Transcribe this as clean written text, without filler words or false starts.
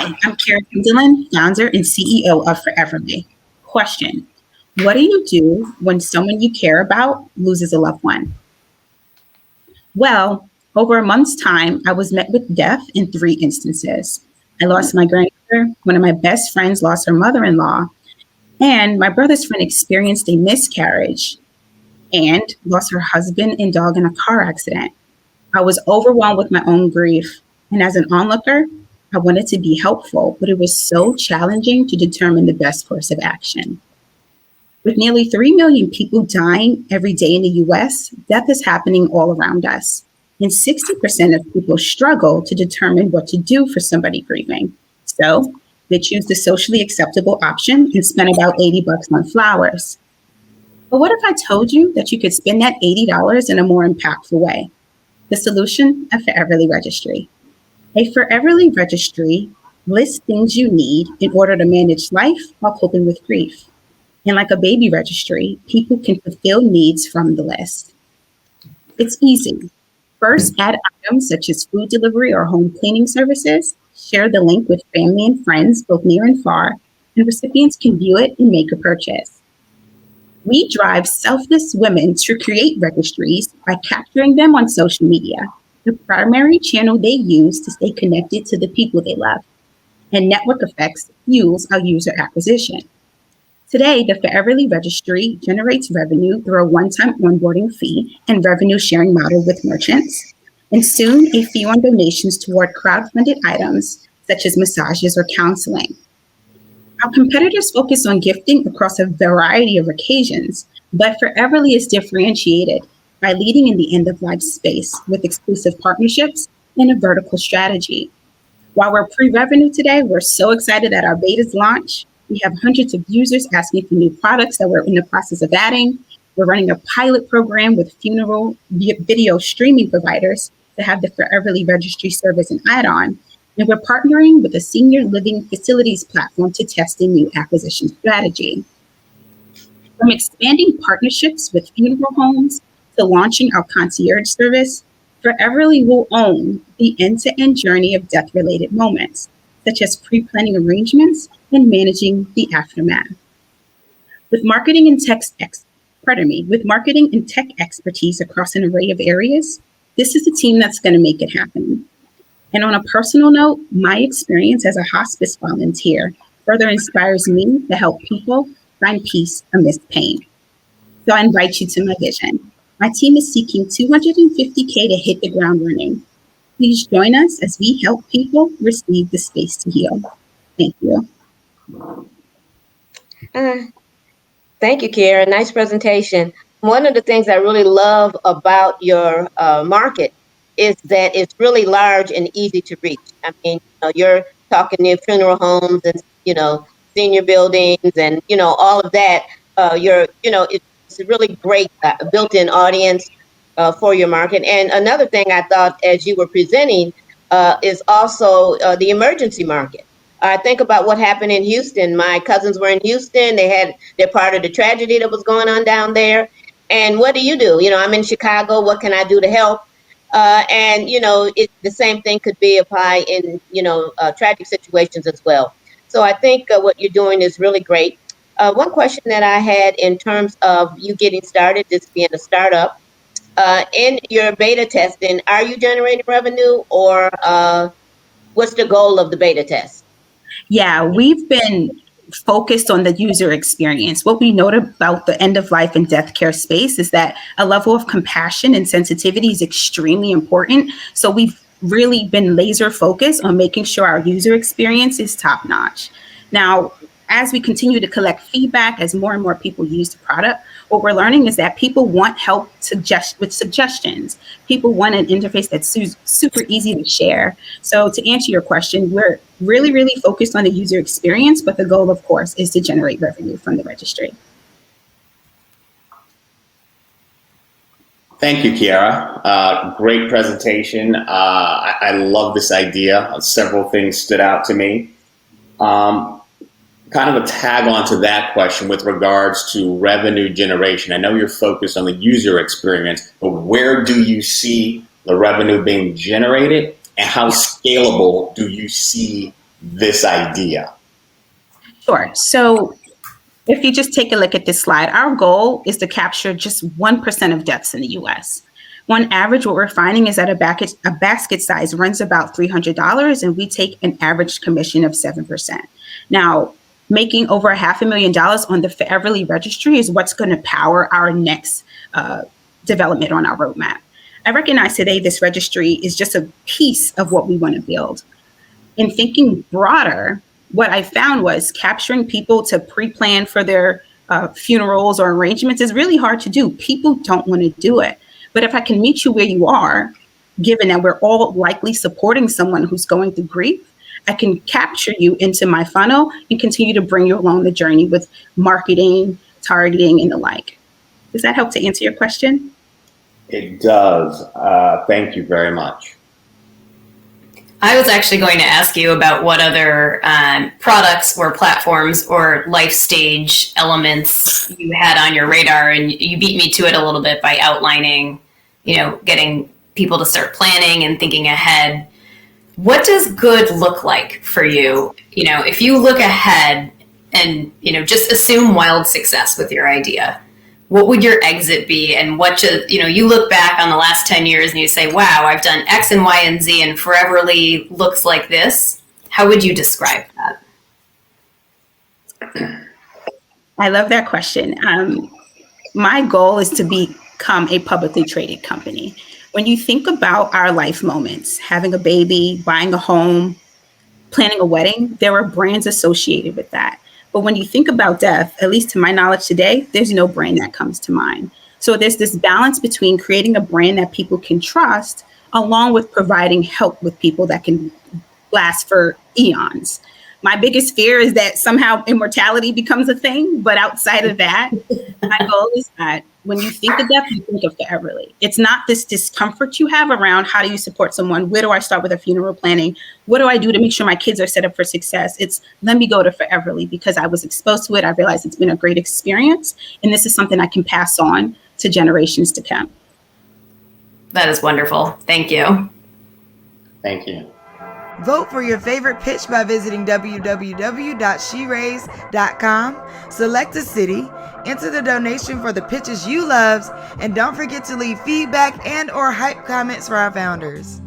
Hi, I'm Kindelynn, founder and CEO of Foreverly. Question: what do you do when someone you care about loses a loved one? Well, over a month's time, I was met with death in three instances. I lost my grandmother, one of my best friends lost her mother in law, and my brother's friend experienced a miscarriage and lost her husband and dog in a car accident. I was overwhelmed with my own grief. And as an onlooker, I wanted to be helpful, but it was so challenging to determine the best course of action. With nearly 3 million people dying every day in the US, death is happening all around us. And 60% of people struggle to determine what to do for somebody grieving. So they choose the socially acceptable option and spend about $80 on flowers. But what if I told you that you could spend that $80 in a more impactful way? The solution: a Foreverly registry. A Foreverly registry lists things you need in order to manage life while coping with grief. And like a baby registry, people can fulfill needs from the list. It's easy. First, add items such as food delivery or home cleaning services. Share the link with family and friends, both near and far, and recipients can view it and make a purchase. We drive selfless women to create registries by capturing them on social media, the primary channel they use to stay connected to the people they love. And network effects fuels our user acquisition. Today, the Foreverly registry generates revenue through a one-time onboarding fee and revenue sharing model with merchants, and soon a fee on donations toward crowd-funded items such as massages or counseling. Our competitors focus on gifting across a variety of occasions, but Foreverly is differentiated by leading in the end-of-life space with exclusive partnerships and a vertical strategy. While we're pre-revenue today, we're so excited that our beta's launch. We have hundreds of users asking for new products that we're in the process of adding. We're running a pilot program with funeral video streaming providers to have the Foreverly registry serve as an add-on. And we're partnering with a senior living facilities platform to test a new acquisition strategy. From expanding partnerships with funeral homes to launching our concierge service, Foreverly will own the end-to-end journey of death-related moments, such as pre-planning arrangements and managing the aftermath. With marketing and with marketing and tech expertise across an array of areas, this is the team that's going to make it happen. And on a personal note, my experience as a hospice volunteer further inspires me to help people find peace amidst pain. So I invite you to my vision. My team is seeking $250K to hit the ground running. Please join us as we help people receive the space to heal. Thank you. Thank you, Keara. Nice presentation. One of the things I really love about your market is that it's really large and easy to reach. I mean, you're talking near funeral homes and, senior buildings and, all of that. It's a really great built-in audience for your market. And another thing I thought as you were presenting is also the emergency market. I think about what happened in Houston. My cousins were in Houston. They're part of the tragedy that was going on down there. And what do? I'm in Chicago. What can I do to help? The same thing could be applied in, tragic situations as well. So I think what you're doing is really great. One question that I had in terms of you getting started, this being a startup, in your beta testing, are you generating revenue or what's the goal of the beta test? Yeah, we've been focused on the user experience. What we note about the end of life and death care space is that a level of compassion and sensitivity is extremely important. So we've really been laser focused on making sure our user experience is top notch. Now, as we continue to collect feedback, as more and more people use the product, what we're learning is that people want help with suggestions. People want an interface that's super easy to share. So to answer your question, we're really, really focused on the user experience, but the goal, of course, is to generate revenue from the registry. Thank you, Keara. Great presentation. I love this idea. Several things stood out to me. Kind of a tag on to that question with regards to revenue generation. I know you're focused on the user experience, but where do you see the revenue being generated and how scalable do you see this idea? Sure. So if you just take a look at this slide, our goal is to capture just 1% of deaths in the US. On average, what we're finding is that a basket size runs about $300, and we take an average commission of 7%. Now, making over $500,000 on the Foreverly registry is what's going to power our next development on our roadmap. I recognize today this registry is just a piece of what we want to build. In thinking broader, what I found was capturing people to pre-plan for their funerals or arrangements is really hard to do. People don't want to do it. But if I can meet you where you are, given that we're all likely supporting someone who's going through grief, I can capture you into my funnel and continue to bring you along the journey with marketing, targeting, and the like. Does that help to answer your question? It does. Thank you very much. I was actually going to ask you about what other products or platforms or life stage elements you had on your radar, and you beat me to it a little bit by outlining, getting people to start planning and thinking ahead. What does good look like for you? If you look ahead and, just assume wild success with your idea, what would your exit be? And you look back on the last 10 years and you say, wow, I've done X and Y and Z and Foreverly looks like this. How would you describe that? I love that question. My goal is to become a publicly traded company. When you think about our life moments, having a baby, buying a home, planning a wedding, there are brands associated with that. But when you think about death, at least to my knowledge today, there's no brand that comes to mind. So there's this balance between creating a brand that people can trust, along with providing help with people that can last for eons. My biggest fear is that somehow immortality becomes a thing. But outside of that, my goal is that when you think of death, you think of Foreverly. It's not this discomfort you have around how do you support someone? Where do I start with a funeral planning? What do I do to make sure my kids are set up for success? It's let me go to Foreverly because I was exposed to it. I realized it's been a great experience. And this is something I can pass on to generations to come. That is wonderful. Thank you. Thank you. Vote for your favorite pitch by visiting www.sheraise.com. Select a city, enter the donation for the pitches you loved, and don't forget to leave feedback and/or hype comments for our founders.